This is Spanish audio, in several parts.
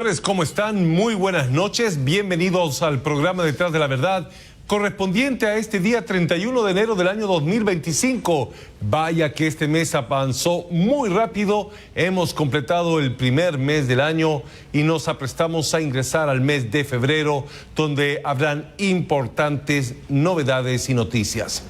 Señores, ¿cómo están? Muy buenas noches. Bienvenidos al programa Detrás de la Verdad, correspondiente a este día 31 de enero del año 2025. Vaya que este mes avanzó muy rápido. Hemos completado el primer mes del año y nos aprestamos a ingresar al mes de febrero, donde habrán importantes novedades y noticias.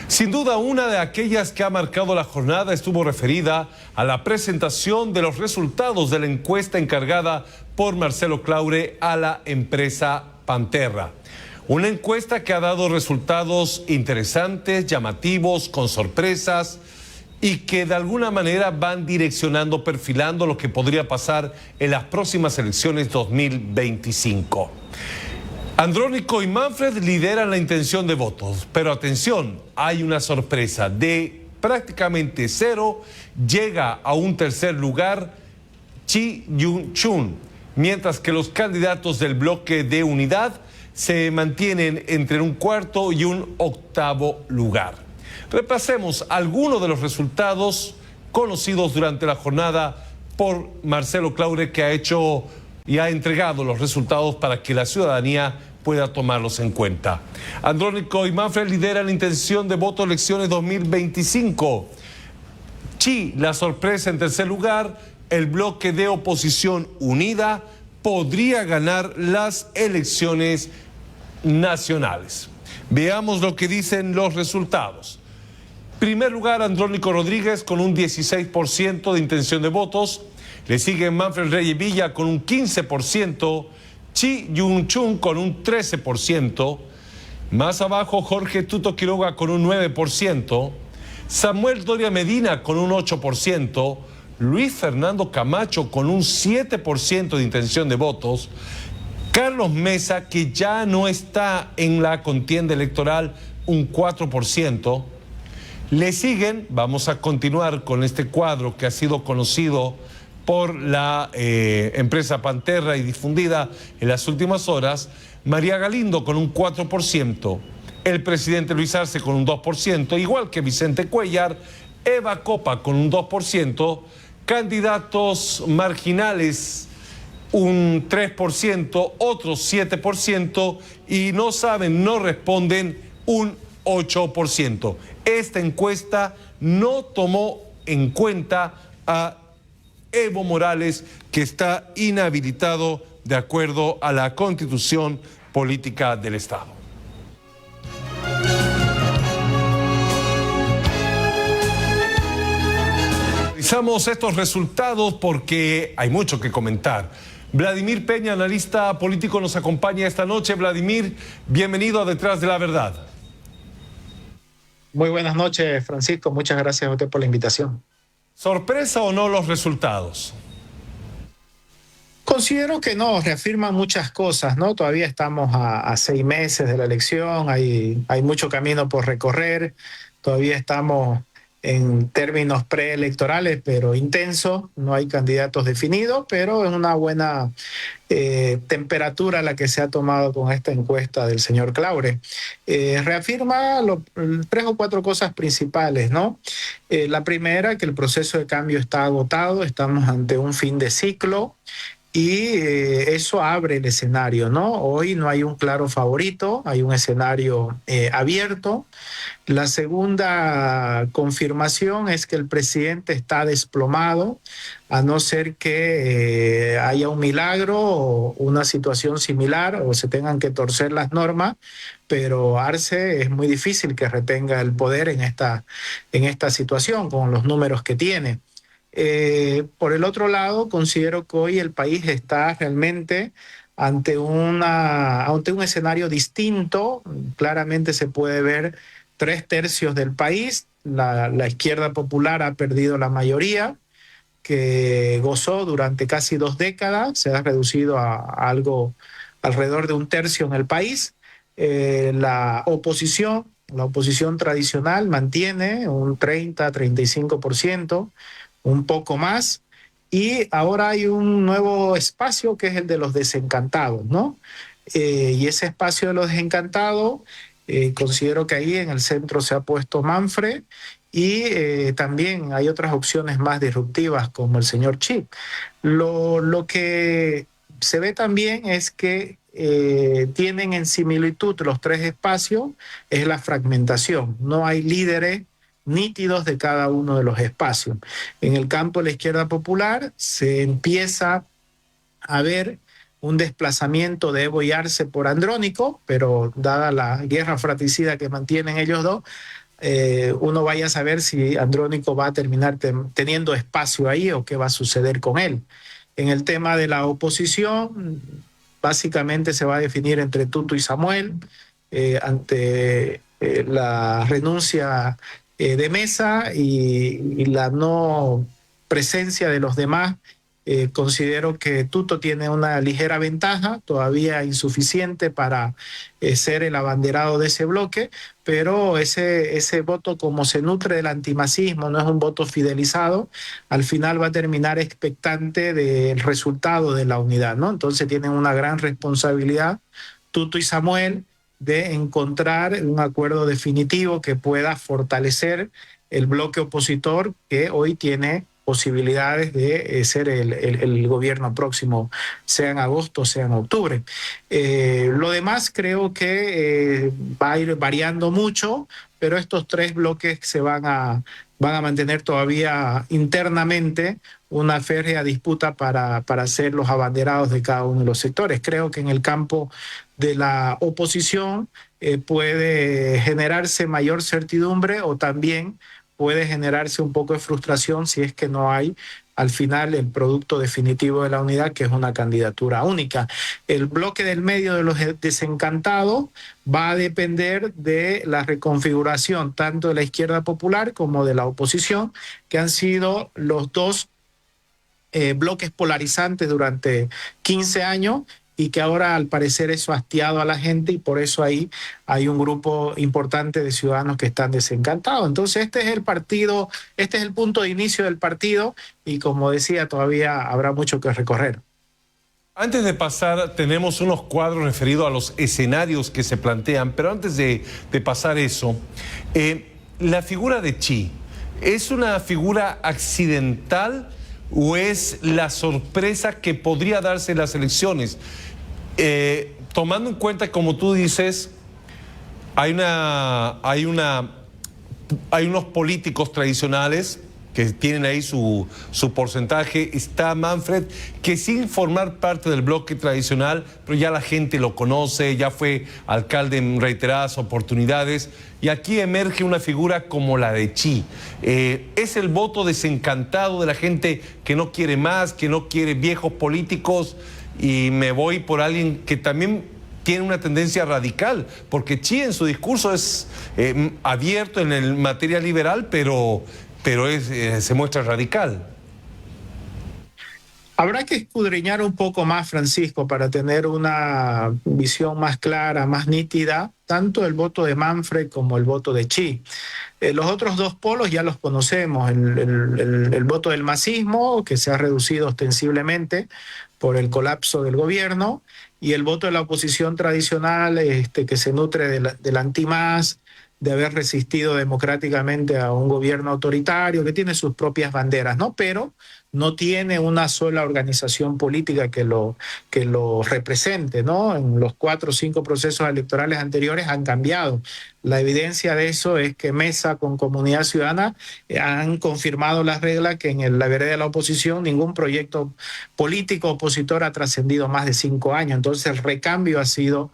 Sin duda, una de aquellas que ha marcado la jornada estuvo referida a la presentación de los resultados de la encuesta encargada por Marcelo Claure a la empresa Pantera. Una encuesta que ha dado resultados interesantes, llamativos, con sorpresas y que de alguna manera van direccionando, perfilando lo que podría pasar en las próximas elecciones 2025. Andrónico y Manfred lideran la intención de votos, pero atención, hay una sorpresa. De prácticamente cero llega a un tercer lugar Chi Yun-chun, mientras que los candidatos del bloque de unidad se mantienen entre un cuarto y un octavo lugar. Repasemos algunos de los resultados conocidos durante la jornada por Marcelo Claure, que ha hecho y ha entregado los resultados para que la ciudadanía pueda tomarlos en cuenta. Andrónico y Manfred lideran la intención de voto elecciones 2025. Chi, la sorpresa en tercer lugar. El bloque de oposición unida podría ganar las elecciones nacionales. Veamos lo que dicen los resultados. Primer lugar, Andrónico Rodríguez con un 16% de intención de votos. Le sigue Manfred Reyes Villa con un 15%, Chi Yun-chun con un 13%, más abajo Jorge Tuto Quiroga con un 9%, Samuel Doria Medina con un 8%, Luis Fernando Camacho con un 7% de intención de votos, Carlos Mesa, que ya no está en la contienda electoral, un 4%. Le siguen, vamos a continuar con este cuadro que ha sido conocido por la empresa Pantera y difundida en las últimas horas, María Galindo con un 4%, el presidente Luis Arce con un 2%, igual que Vicente Cuellar, Eva Copa con un 2%, candidatos marginales un 3%, otros 7%, y no saben, no responden un 8%. Esta encuesta no tomó en cuenta a Evo Morales, que está inhabilitado de acuerdo a la Constitución Política del Estado. Revisamos estos resultados porque hay mucho que comentar. Vladimir Peña, analista político, nos acompaña esta noche. Vladimir, bienvenido a Detrás de la Verdad. Muy buenas noches, Francisco. Muchas gracias a usted por la invitación. ¿Sorpresa o no los resultados? Considero que no, reafirman muchas cosas, ¿no? Todavía estamos a 6 meses de la elección, hay mucho camino por recorrer, todavía estamos en términos preelectorales, pero intensos, no hay candidatos definidos, pero es una buena temperatura la que se ha tomado con esta encuesta del señor Claure. Reafirma 3 o 4 cosas principales, ¿no? La primera, que el proceso de cambio está agotado, estamos ante un fin de ciclo, y eso abre el escenario, ¿no? Hoy no hay un claro favorito, hay un escenario abierto. La segunda confirmación es que el presidente está desplomado, a no ser que haya un milagro o una situación similar o se tengan que torcer las normas, pero Arce es muy difícil que retenga el poder en esta situación con los números que tiene. Por el otro lado, considero que hoy el país está realmente ante un escenario distinto. Claramente se puede ver 3/3 del país. La izquierda popular ha perdido la mayoría que gozó durante casi 2 décadas. Se ha reducido a algo alrededor de 1/3 en el país. La oposición tradicional mantiene un 30-35%. Un poco más, y ahora hay un nuevo espacio que es el de los desencantados, ¿no? Y ese espacio de los desencantados, considero que ahí en el centro se ha puesto Manfred, y también hay otras opciones más disruptivas como el señor Chi. Lo que se ve también es que tienen en similitud los tres espacios, es la fragmentación. No hay líderes nítidos de cada uno de los espacios. En el campo de la izquierda popular se empieza a ver un desplazamiento de Evo y Arce por Andrónico, pero dada la guerra fratricida que mantienen ellos dos, uno vaya a saber si Andrónico va a terminar teniendo espacio ahí o qué va a suceder con él. En el tema de la oposición, básicamente se va a definir entre Tuto y Samuel, ante la renuncia de Mesa y la no presencia de los demás. Considero que Tuto tiene una ligera ventaja, todavía insuficiente para ser el abanderado de ese bloque, pero ese voto, como se nutre del antimacismo, no es un voto fidelizado, al final va a terminar expectante del resultado de la unidad, ¿no? Entonces tienen una gran responsabilidad, Tuto y Samuel, de encontrar un acuerdo definitivo que pueda fortalecer el bloque opositor que hoy tiene posibilidades de ser el gobierno próximo, sea en agosto, sea en octubre. Lo demás creo que va a ir variando mucho, pero estos tres bloques se van a mantener todavía internamente una férrea disputa para ser los abanderados de cada uno de los sectores. Creo que en el campo de la oposición puede generarse mayor certidumbre o también puede generarse un poco de frustración si es que no hay al final el producto definitivo de la unidad, que es una candidatura única. El bloque del medio de los desencantados va a depender de la reconfiguración tanto de la izquierda popular como de la oposición, que han sido los dos bloques polarizantes durante 15 años y que ahora al parecer eso ha hastiado a la gente y por eso ahí hay un grupo importante de ciudadanos que están desencantados. Entonces este es el partido, este es el punto de inicio del partido y como decía, todavía habrá mucho que recorrer. Antes de pasar, tenemos unos cuadros referidos a los escenarios que se plantean, pero antes de pasar eso, la figura de Chi, ¿es una figura accidental o es la sorpresa que podría darse en las elecciones? Tomando en cuenta, como tú dices, hay unos políticos tradicionales que tienen ahí su porcentaje. Está Manfred, que sin formar parte del bloque tradicional, pero ya la gente lo conoce, ya fue alcalde en reiteradas oportunidades. Y aquí emerge una figura como la de Chi. Es el voto desencantado de la gente que no quiere más, que no quiere viejos políticos, y me voy por alguien que también tiene una tendencia radical, porque Chi en su discurso es abierto en el materia liberal, pero se muestra radical. Habrá que escudriñar un poco más, Francisco, para tener una visión más clara, más nítida, tanto el voto de Manfred como el voto de Chi. Los otros dos polos ya los conocemos, el voto del masismo, que se ha reducido ostensiblemente por el colapso del gobierno, y el voto de la oposición tradicional, que se nutre del antimás, de haber resistido democráticamente a un gobierno autoritario que tiene sus propias banderas, ¿no? Pero no tiene una sola organización política que lo represente, ¿no? En los 4 o 5 procesos electorales anteriores han cambiado. La evidencia de eso es que Mesa con Comunidad Ciudadana han confirmado las reglas que en la vereda de la oposición ningún proyecto político opositor ha trascendido más de 5 años. Entonces el recambio ha sido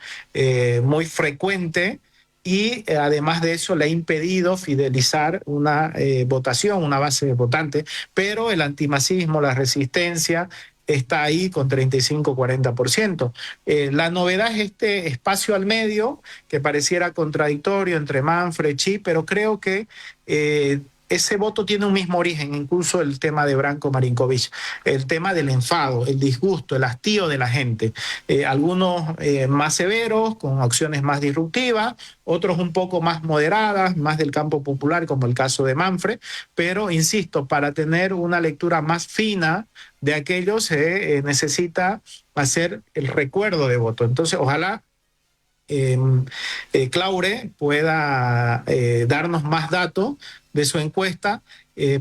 muy frecuente y además de eso le ha impedido fidelizar una votación, una base de votantes, pero el antimacismo, la resistencia está ahí con 35-40%. La novedad es este espacio al medio que pareciera contradictorio entre Manfred, Chi, pero creo que ese voto tiene un mismo origen, incluso el tema de Branko Marinkovic, el tema del enfado, el disgusto, el hastío de la gente. Algunos más severos, con acciones más disruptivas, otros un poco más moderadas, más del campo popular, como el caso de Manfred, pero insisto, para tener una lectura más fina de aquello se necesita hacer el recuerdo de voto. Entonces, ojalá Claure pueda darnos más datos de su encuesta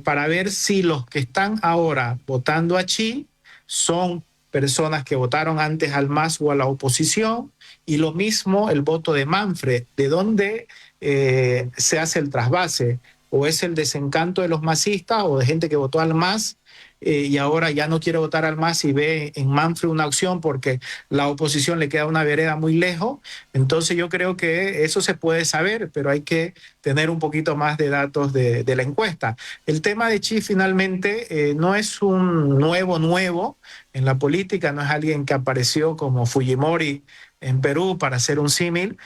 para ver si los que están ahora votando a Chi son personas que votaron antes al MAS o a la oposición, y lo mismo el voto de Manfred, de dónde se hace el trasvase, o es el desencanto de los masistas o de gente que votó al MAS y ahora ya no quiere votar al MAS y ve en Manfred una opción porque la oposición le queda una vereda muy lejos. Entonces yo creo que eso se puede saber, pero hay que tener un poquito más de datos de la encuesta. El tema de Chi finalmente no es un nuevo en la política, no es alguien que apareció como Fujimori en Perú para hacer un símil.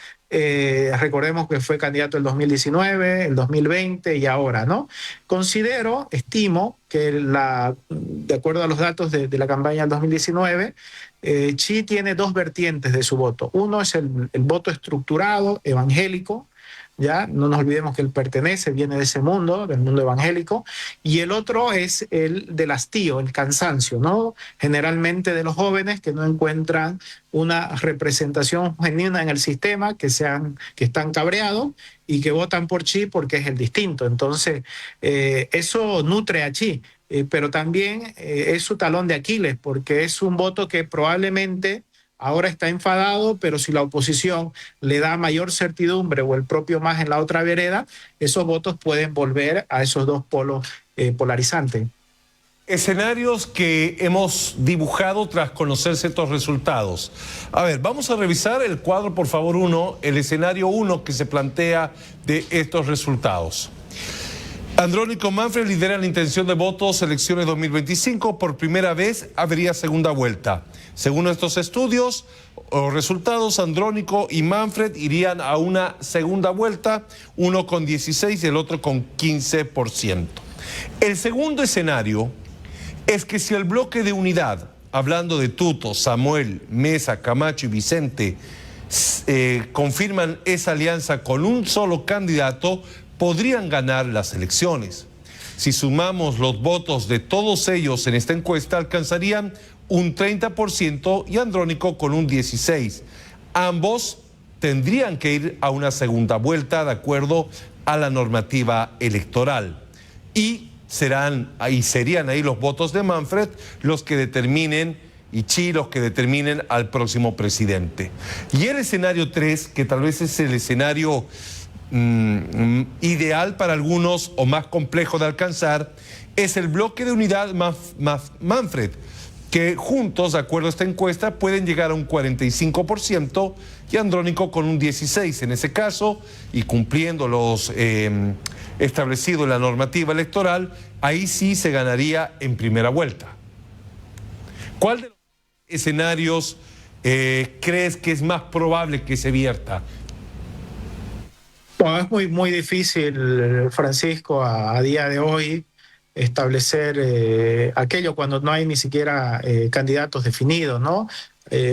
Recordemos que fue candidato el 2019, el 2020 y ahora, ¿no? Estimo que de acuerdo a los datos de la campaña del 2019, Chi tiene dos vertientes de su voto. Uno es el voto estructurado, evangélico, ¿ya? No nos olvidemos que él viene de ese mundo, del mundo evangélico, y el otro es el del hastío, el cansancio, ¿no? Generalmente de los jóvenes que no encuentran una representación genuina en el sistema, que están cabreados y que votan por Chi porque es el distinto. Entonces, eso nutre a Chi, pero también es su talón de Aquiles, porque es un voto que probablemente ahora está enfadado, pero si la oposición le da mayor certidumbre o el propio MAS en la otra vereda, esos votos pueden volver a esos dos polos polarizantes. Escenarios que hemos dibujado tras conocerse estos resultados. A ver, vamos a revisar el cuadro, por favor, el escenario 1 que se plantea de estos resultados. Andrónico Manfred lidera la intención de votos elecciones 2025. Por primera vez habría segunda vuelta. Según estos estudios o resultados, Andrónico y Manfred irían a una segunda vuelta, uno con 16 y el otro con 15%. El segundo escenario es que si el bloque de unidad, hablando de Tuto, Samuel, Mesa, Camacho y Vicente, confirman esa alianza con un solo candidato, podrían ganar las elecciones. Si sumamos los votos de todos ellos en esta encuesta, alcanzarían un 30% y Andrónico con un 16%. Ambos tendrían que ir a una segunda vuelta de acuerdo a la normativa electoral. Y serían ahí los votos de Manfred los que determinen, y Chi los que determinen al próximo presidente. Y el escenario 3, que tal vez es el escenario ideal para algunos o más complejo de alcanzar, es el bloque de unidad Manfred, que juntos, de acuerdo a esta encuesta, pueden llegar a un 45% y Andrónico con un 16%. En ese caso, y cumpliendo los establecido en la normativa electoral, ahí sí se ganaría en primera vuelta. ¿Cuál de los escenarios crees que es más probable que se vierta? Bueno, es muy difícil, Francisco, a día de hoy establecer aquello cuando no hay ni siquiera candidatos definidos, ¿no?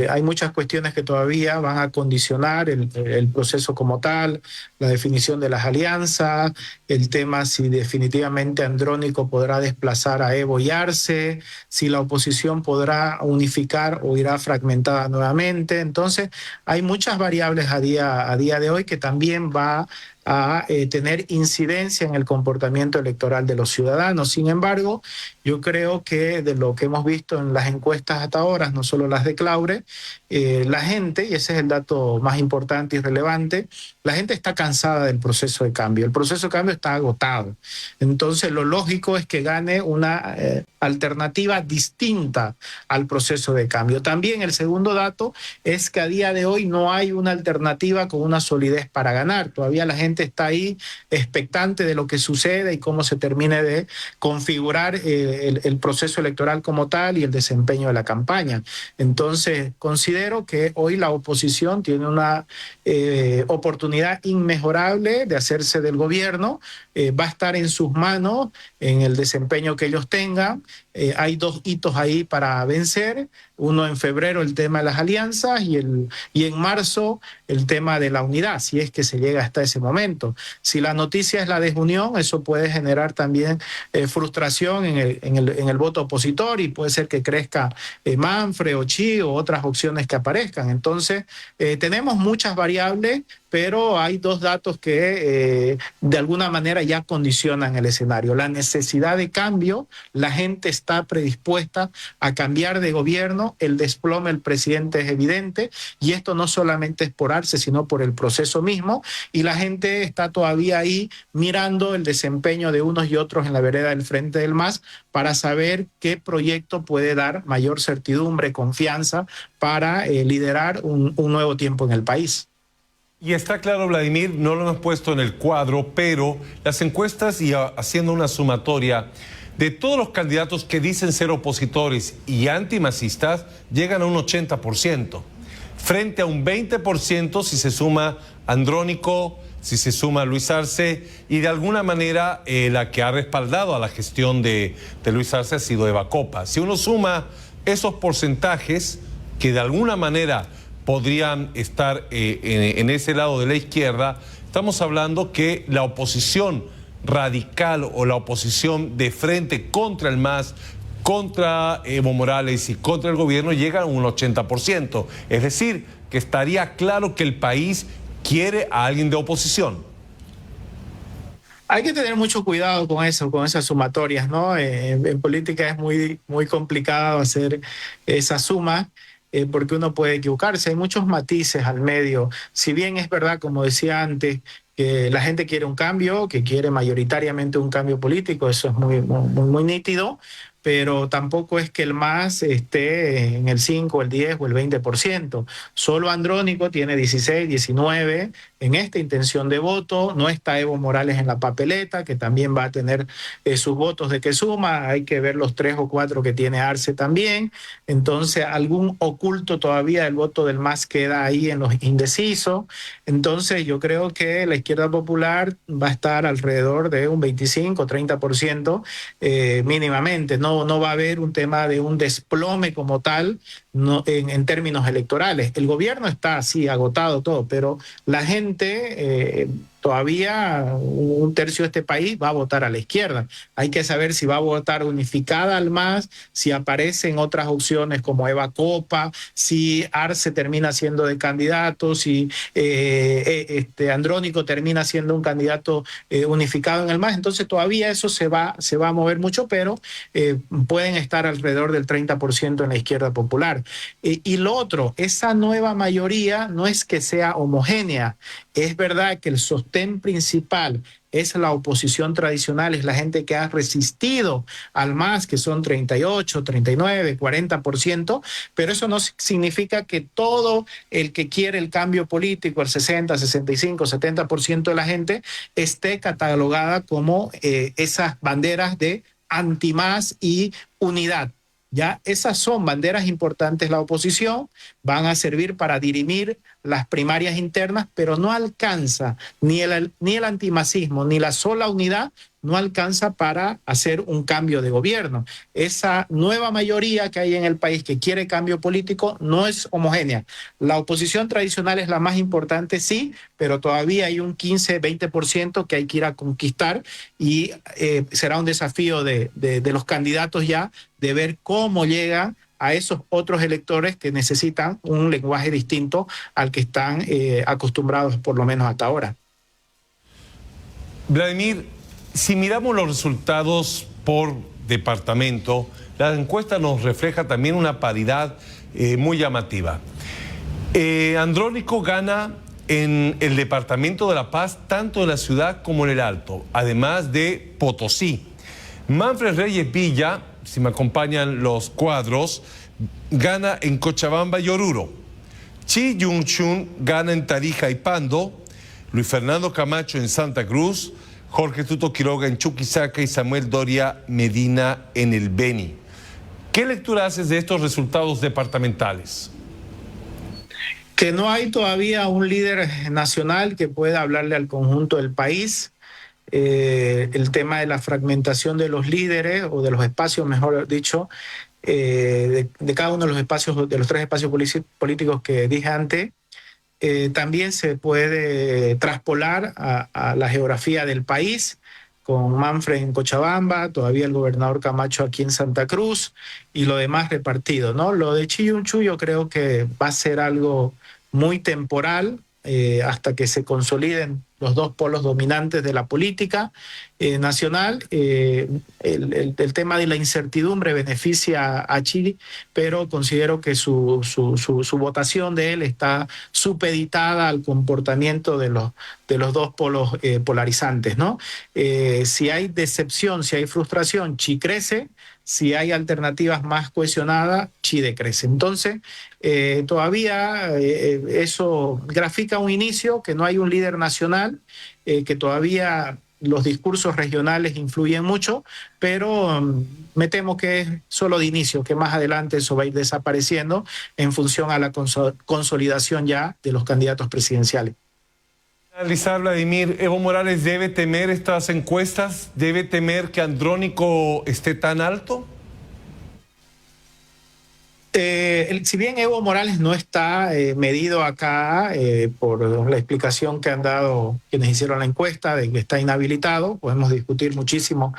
Hay muchas cuestiones que todavía van a condicionar el proceso como tal, la definición de las alianzas, el tema si definitivamente Andrónico podrá desplazar a Evo y Arce, si la oposición podrá unificar o irá fragmentada nuevamente. Entonces, hay muchas variables a día de hoy que también va a tener incidencia en el comportamiento electoral de los ciudadanos. Sin embargo, yo creo que de lo que hemos visto en las encuestas hasta ahora, no solo las de Claure, la gente, y ese es el dato más importante y relevante, la gente está cansada del proceso de cambio. El proceso de cambio está agotado. Entonces, lo lógico es que gane una alternativa distinta al proceso de cambio. También el segundo dato es que a día de hoy no hay una alternativa con una solidez para ganar. Todavía la gente está ahí expectante de lo que sucede y cómo se termine de configurar el proceso electoral como tal y el desempeño de la campaña. Entonces, considero que hoy la oposición tiene una oportunidad inmejorable de hacerse del gobierno. Va a estar en sus manos en el desempeño que ellos tengan. Hay dos hitos ahí para vencer. Uno en febrero, el tema de las alianzas, y en marzo el tema de la unidad, si es que se llega hasta ese momento. Si la noticia es la desunión, eso puede generar también frustración en el voto opositor y puede ser que crezca Manfred o Chi o otras opciones que aparezcan. Entonces, tenemos muchas variables, pero hay dos datos que de alguna manera ya condicionan el escenario. La necesidad de cambio, la gente está predispuesta a cambiar de gobierno, el desplome del presidente es evidente, y esto no solamente es por Arce, sino por el proceso mismo, y la gente está todavía ahí mirando el desempeño de unos y otros en la vereda del Frente del MAS para saber qué proyecto puede dar mayor certidumbre, confianza para liderar un nuevo tiempo en el país. Y está claro, Vladimir, no lo hemos puesto en el cuadro, pero las encuestas y haciendo una sumatoria de todos los candidatos que dicen ser opositores y antimasistas, llegan a un 80%, frente a un 20% si se suma Andrónico, si se suma Luis Arce, y de alguna manera la que ha respaldado a la gestión de Luis Arce ha sido Eva Copa. Si uno suma esos porcentajes que de alguna manera podrían estar en ese lado de la izquierda, estamos hablando que la oposición radical o la oposición de frente contra el MAS, contra Evo Morales y contra el gobierno llega a un 80%. Es decir, que estaría claro que el país quiere a alguien de oposición. Hay que tener mucho cuidado con eso, con esas sumatorias, ¿no? En política es muy complicado hacer esa suma. Porque uno puede equivocarse, hay muchos matices al medio. Si bien es verdad, como decía antes, que la gente quiere un cambio, que quiere mayoritariamente un cambio político, eso es muy nítido, pero tampoco es que el MAS esté en el 5, el 10 o el 20%. Solo Andrónico tiene 16, 19 en esta intención de voto. No está Evo Morales en la papeleta, que también va a tener sus votos de que suma. Hay que ver los 3 o 4 que tiene Arce también. Entonces, algún oculto todavía del voto del MAS queda ahí en los indecisos. Entonces, yo creo que la izquierda popular va a estar alrededor de un 25, 30% mínimamente. No va a haber un tema de un desplome como tal en términos electorales. El gobierno está así, agotado todo, pero la gente, todavía un tercio de este país va a votar a la izquierda. Hay que saber si va a votar unificada al MAS, si aparecen otras opciones como Eva Copa, si Arce termina siendo de candidato, si Andrónico termina siendo un candidato unificado en el MAS. Entonces todavía eso se va a mover mucho, pero pueden estar alrededor del 30% en la izquierda popular. Y lo otro, esa nueva mayoría no es que sea homogénea. Es verdad que el sostén principal es la oposición tradicional, es la gente que ha resistido al MAS, que son 38, 39, 40%, pero eso no significa que todo el que quiere el cambio político, el 60, 65, 70% de la gente, esté catalogada como esas banderas de anti-MAS y unidad. Ya esas son banderas importantes de la oposición, van a servir para dirimir las primarias internas, pero no alcanza ni el antimasismo ni la sola unidad, no alcanza para hacer un cambio de gobierno. Esa nueva mayoría que hay en el país que quiere cambio político no es homogénea. La oposición tradicional es la más importante, sí, pero todavía hay un 15, 20% que hay que ir a conquistar y será un desafío de los candidatos ya de ver cómo llegan a esos otros electores que necesitan un lenguaje distinto al que están acostumbrados, por lo menos hasta ahora. Vladimir, si miramos los resultados por departamento, la encuesta nos refleja también una paridad muy llamativa. Andrónico gana en el departamento de La Paz, tanto en la ciudad como en el Alto, además de Potosí. Manfred Reyes Villa, si me acompañan los cuadros, gana en Cochabamba y Oruro. Chi Yun-chun gana en Tarija y Pando. Luis Fernando Camacho en Santa Cruz. Jorge Tuto Quiroga en Chuquisaca y Samuel Doria Medina en el Beni. ¿Qué lectura haces de estos resultados departamentales? Que no hay todavía un líder nacional que pueda hablarle al conjunto del país. El tema de la fragmentación de los líderes o de los espacios, mejor dicho, de cada uno de los espacios, de los 3 espacios políticos que dije antes, también se puede traspolar a la geografía del país, con Manfred en Cochabamba, todavía el gobernador Camacho aquí en Santa Cruz y lo demás repartido, ¿no? Lo de Chi Yun-chun yo creo que va a ser algo muy temporal, hasta que se consoliden los dos polos dominantes de la política nacional. El tema de la incertidumbre beneficia a Chile, pero considero que su votación de él está supeditada al comportamiento de los dos polos polarizantes, ¿no? Si hay decepción, si hay frustración, Chi crece. Si hay alternativas más cohesionadas, Chi decrece. Entonces, todavía eso grafica un inicio, que no hay un líder nacional, que todavía los discursos regionales influyen mucho, pero me temo que es solo de inicio, que más adelante eso va a ir desapareciendo en función a la consolidación ya de los candidatos presidenciales. Analizar, Vladimir, ¿Evo Morales debe temer estas encuestas? ¿Debe temer que Andrónico esté tan alto? Si bien Evo Morales no está medido acá por la explicación que han dado quienes hicieron la encuesta de que está inhabilitado, podemos discutir muchísimo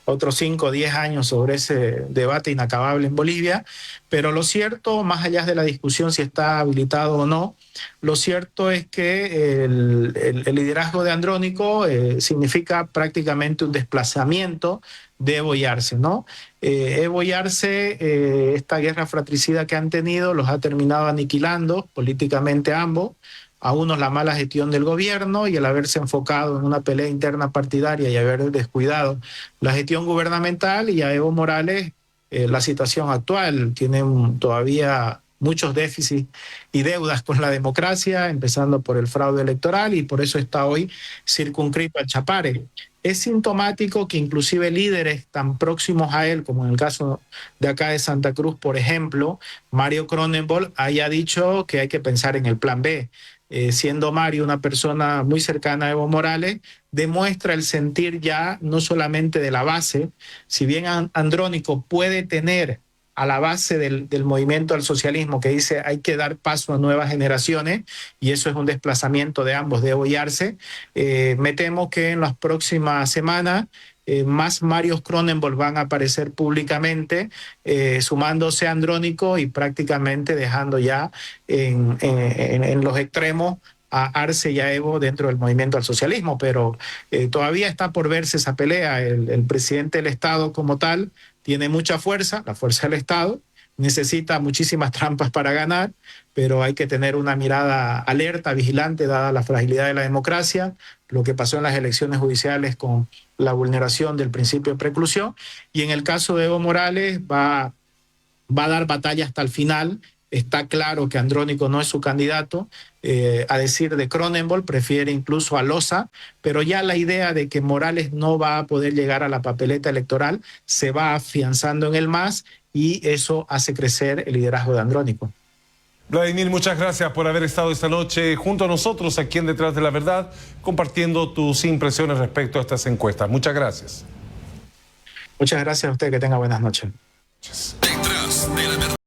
otros 5 o 10 años sobre ese debate inacabable en Bolivia, pero lo cierto, más allá de la discusión si está habilitado o no, lo cierto es que el liderazgo de Andrónico significa prácticamente un desplazamiento de Evo y Arce, ¿no? Evo y Arce, esta guerra fratricida que han tenido, los ha terminado aniquilando políticamente ambos. A unos la mala gestión del gobierno y el haberse enfocado en una pelea interna partidaria y haber descuidado la gestión gubernamental, y a Evo Morales la situación actual. Tienen todavía muchos déficits y deudas con la democracia, empezando por el fraude electoral, y por eso está hoy circunscrito al Chapare. Es sintomático que inclusive líderes tan próximos a él, como en el caso de acá de Santa Cruz, por ejemplo, Mario Cronenbol, haya dicho que hay que pensar en el plan B. Siendo Mario una persona muy cercana a Evo Morales, demuestra el sentir ya no solamente de la base. Si bien Andrónico puede tener a la base del movimiento al socialismo que dice hay que dar paso a nuevas generaciones, y eso es un desplazamiento de ambos, de Evo y Arce, me temo que en las próximas semanas más Marios Cronenbol van a aparecer públicamente, sumándose a Andrónico y prácticamente dejando ya en los extremos a Arce y a Evo dentro del movimiento al socialismo, pero todavía está por verse esa pelea. El presidente del Estado como tal tiene mucha fuerza, la fuerza del Estado, necesita muchísimas trampas para ganar, pero hay que tener una mirada alerta, vigilante, dada la fragilidad de la democracia, lo que pasó en las elecciones judiciales con la vulneración del principio de preclusión, y en el caso de Evo Morales va a dar batalla hasta el final. Está claro que Andrónico no es su candidato, a decir de Cronenbol, prefiere incluso a Loza, pero ya la idea de que Morales no va a poder llegar a la papeleta electoral se va afianzando en el MAS, y eso hace crecer el liderazgo de Andrónico. Vladimir, muchas gracias por haber estado esta noche junto a nosotros aquí en Detrás de la Verdad, compartiendo tus impresiones respecto a estas encuestas. Muchas gracias. Muchas gracias a usted, que tenga buenas noches.